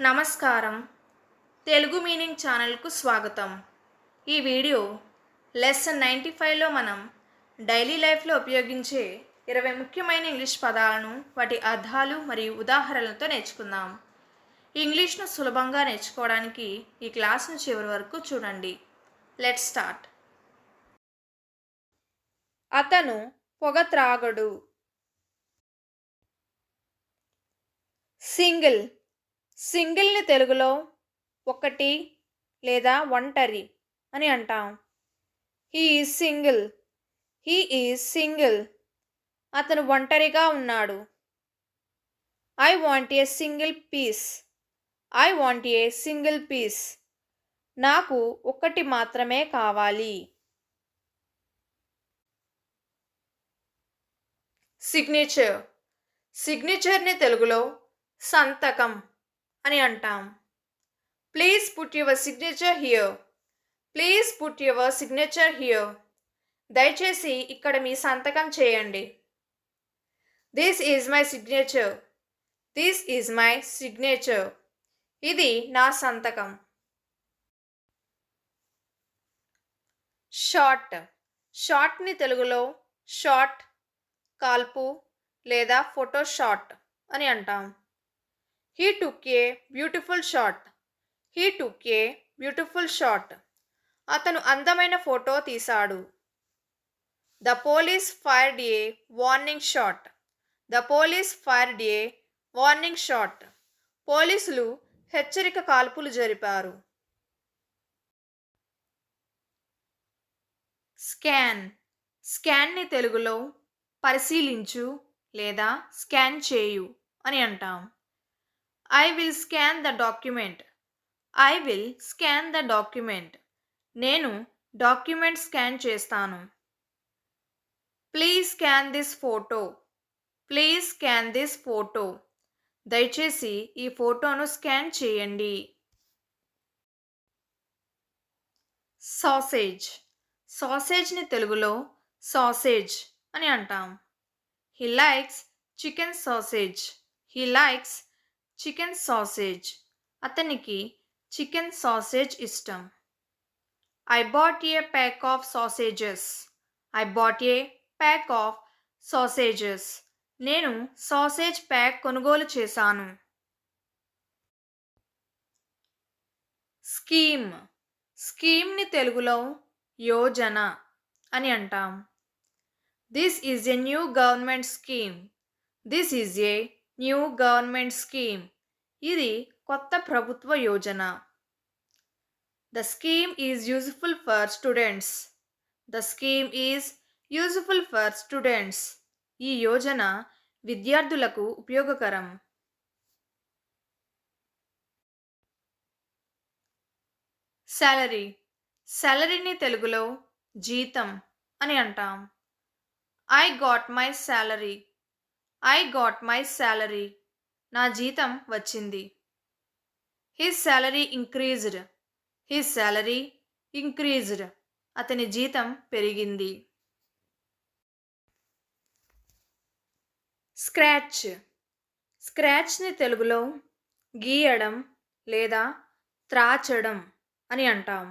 నమస్కారం. తెలుగు మీనింగ్ ఛానల్కు స్వాగతం. ఈ వీడియో లెసన్ 95లో మనం డైలీ లైఫ్లో ఉపయోగించే 20 ముఖ్యమైన ఇంగ్లీష్ పదాలను వాటి అర్థాలు మరియు ఉదాహరణలతో నేర్చుకుందాం. ఇంగ్లీష్ను సులభంగా నేర్చుకోవడానికి ఈ క్లాస్ను చివరి వరకు చూడండి. Let's start. అతను పొగ త్రాగడు. సింగిల్. సింగిల్ని తెలుగులో ఒకటి లేదా ఒంటరి అని అంటాం. He is single. He is single. అతను ఒంటరిగా ఉన్నాడు. I want a single piece. I want a single piece. నాకు ఒకటి మాత్రమే కావాలి. సిగ్నేచర్. సిగ్నేచర్ని తెలుగులో సంతకం అని అంటాం. Please put your signature here. Please put your signature here. దయచేసి ఇక్కడ మీ సంతకం చేయండి. This is my signature. This is my signature. ఇది నా సంతకం. షార్ట్. షార్ట్ని తెలుగులో షార్ట్, కాల్పు లేదా ఫోటో షాట్ అని అంటాం. He took a beautiful shot. He took a beautiful shot. అతను అందమైన ఫోటో తీశాడు. The police fired A warning shot. The police fired A warning shot. పోలీసులు హెచ్చరిక కాల్పులు జరిపారు. స్కాన్. స్కాన్ని తెలుగులో పరిశీలించు లేదా స్కాన్ చేయు అని అంటాం. I will scan the document. I will scan the document. నేను డాక్యుమెంట్ స్కాన్ చేస్తాను. Please scan this photo. Please scan this photo. దయచేసి ఈ ఫోటోను స్కాన్ చేయండి. సాసేజ్. సాసేజ్ని తెలుగులో సాసేజ్ అని అంటాం. He likes chicken sausage. He likes chicken sausage. అతనికి చికెన్ సాసేజ్ ఇష్టం. I bought a pack of sausages. I bought a pack of sausages. నేను సాసేజ్ ప్యాక్ కొనుగోలు చేశాను. స్కీమ్. స్కీమ్ని తెలుగులో యోజన అని అంటాం. This is a new government scheme. This is a new government scheme. ఇది కొత్త ప్రభుత్వ Yojana. The scheme is useful for students. The scheme is useful for students. ఈ యోజన విద్యార్థులకు ఉపయోగకరం. సాలరీ. సాలరీని తెలుగులో జీతం అని అంటాం. I got my salary. I got my salary. నా జీతం వచ్చింది. His salary increased. His salary increased. అతని జీతం పెరిగింది. స్క్రాచ్. స్క్రాచ్ని తెలుగులో గీయడం లేదా త్రాచడం అని అంటాం.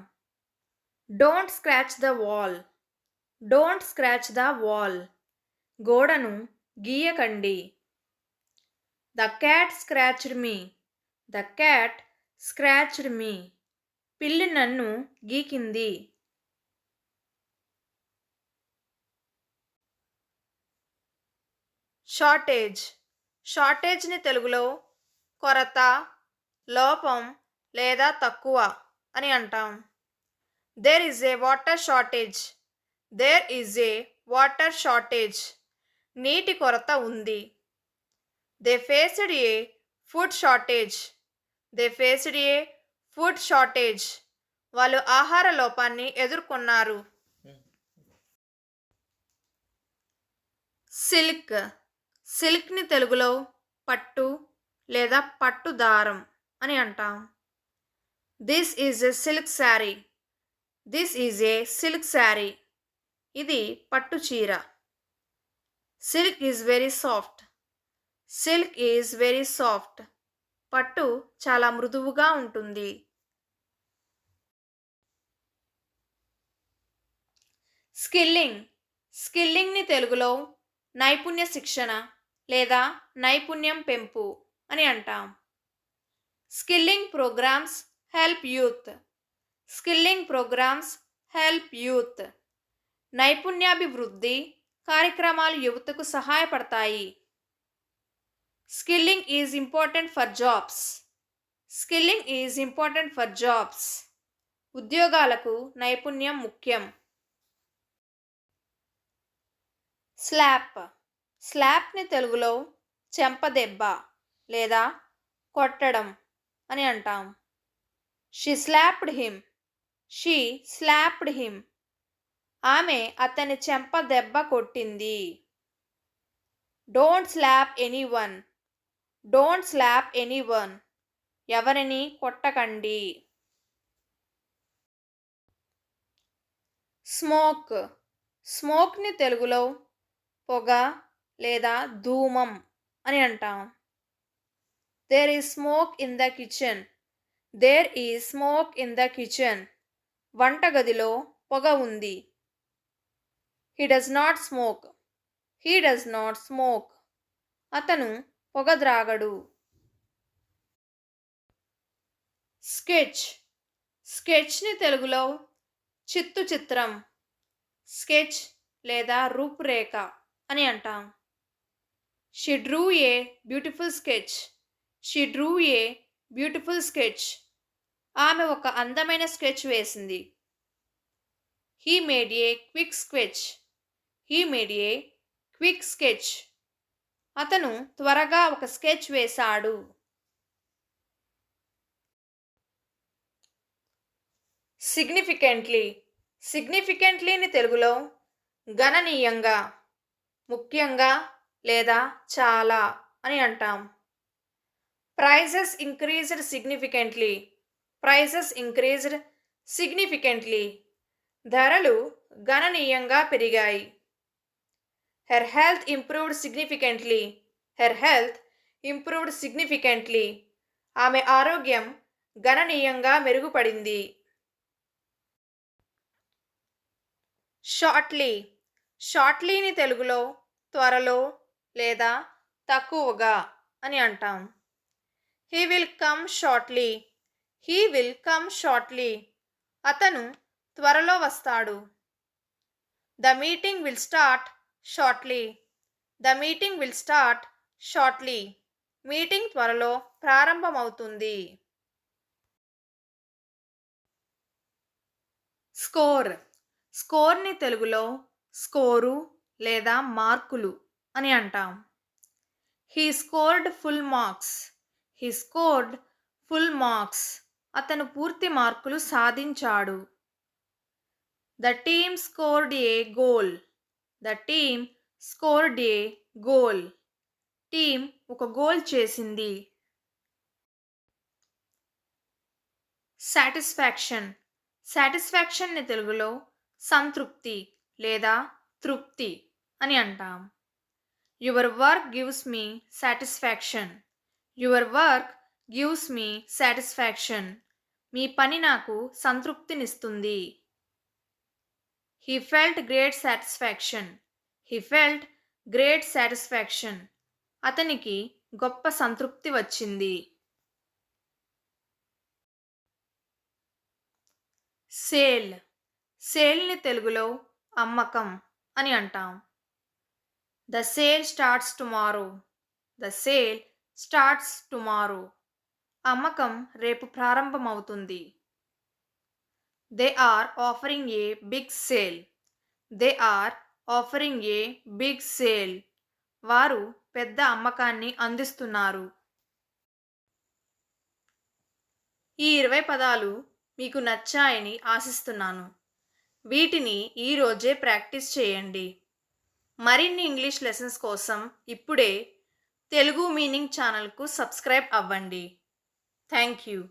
Don't scratch the wall. Don't scratch the wall. గోడను గీయకండి. The cat scratched me. The cat scratched me. పిల్లి నన్ను గీకింది. షార్టేజ్. షార్టేజ్ని తెలుగులో కొరత, లోపం లేదా తక్కువ అని అంటాం. There is a water shortage. There is a water shortage. నీటి కొరత ఉంది. They faced a food shortage. They faced a food shortage. వాళ్ళు ఆహార లోపాన్ని ఎదుర్కొన్నారు. సిల్క్. సిల్క్ని తెలుగులో పట్టు లేదా పట్టు దారం అని అంటాం. This is a silk sari. This is a silk sari. ఇది పట్టు చీర. Silk is very soft. Silk is very soft. పట్టు చాలా మృదువుగా ఉంటుంది. స్కిల్లింగ్ స్కిల్లింగ్ని తెలుగులో నైపుణ్య శిక్షణ లేదా నైపుణ్యం పెంపు అని అంటాం. Skilling programmes help youth. Skilling programmes help youth. నైపుణ్యాభివృద్ధి కార్యక్రమాలు యువతకు సహాయపడతాయి. Skilling is important for jobs. Skilling is important for jobs. ఉద్యోగాలకు నైపుణ్యం ముఖ్యం. స్లాప్ స్లాప్ని తెలుగులో చెంపదెబ్బ లేదా కొట్టడం అని అంటాం. She slapped him. She slapped him. ఆమె అతని చెంప దెబ్బ కొట్టింది. Don't slap anyone. Don't slap anyone. ఎవరిని కొట్టకండి. స్మోక్ స్మోక్ని తెలుగులో పొగ లేదా ధూమం అని అంటాం. There is smoke in the kitchen. There is smoke in the kitchen. వంటగదిలో పొగ ఉంది. He does not smoke. He does not smoke. అతను పొగ ద్రాగడు. స్కెచ్ స్కెచ్ని తెలుగులో చిత్తు చిత్రం, స్కెచ్ లేదా రూపురేఖ అని అంటాం. She Drew a beautiful sketch. She Drew a beautiful sketch. ఆమె ఒక అందమైన స్కెచ్ వేసింది. He made A quick sketch. He made A quick sketch. అతను త్వరగా ఒక స్కెచ్ వేశాడు. సిగ్నిఫికెంట్లీ సిగ్నిఫికెంట్లీని తెలుగులో గణనీయంగా, ముఖ్యంగా లేదా చాలా అని అంటాం. Prices increased significantly. Prices increased significantly. ధరలు గణనీయంగా పెరిగాయి. Her health improved significantly. Her health improved significantly. ఆమె ఆరోగ్యం గణనీయంగా మెరుగుపడింది. షార్ట్లీ షార్ట్లీని తెలుగులో త్వరలో లేదా తక్కువగా అని అంటాం. He will come shortly. He will come shortly. అతను త్వరలో వస్తాడు. The meeting will start shortly. The meeting will start shortly. Meeting త్వరలో ప్రారంభమవుతుంది. స్కోర్ స్కోర్ని తెలుగులో స్కోరు లేదా మార్కులు అని అంటాం. He scored full marks. He scored full marks. అతను పూర్తి మార్కులు సాధించాడు. The team scored a goal. The team scored a goal. Team ఒక గోల్ చేసింది. సాటిస్ఫాక్షన్ సాటిస్ఫాక్షన్ని తెలుగులో సంతృప్తి లేదా తృప్తి అని అంటాం. Your work gives me satisfaction. Your work gives me satisfaction. మీ పని నాకు సంతృప్తినిస్తుంది. He felt great satisfaction. He felt great satisfaction. అతనికి గొప్ప సంతృప్తి వచ్చింది. సేల్ సేల్ని తెలుగులో అమ్మకం అని అంటాం. The sale starts tomorrow. The sale starts tomorrow. అమ్మకం రేపు ప్రారంభమవుతుంది. They are offering a big sale. They are offering a big sale. వారు పెద్ద అమ్మకాన్ని అందిస్తున్నారు. ఈ 20 పదాలు మీకు నచ్చాయని ఆశిస్తున్నాను. వీటిని ఈరోజే ప్రాక్టీస్ చేయండి. మరిన్ని ఇంగ్లీష్ లెసన్స్ కోసం ఇప్పుడే తెలుగు మీనింగ్ ఛానల్కు సబ్స్క్రైబ్ అవ్వండి. Thank you.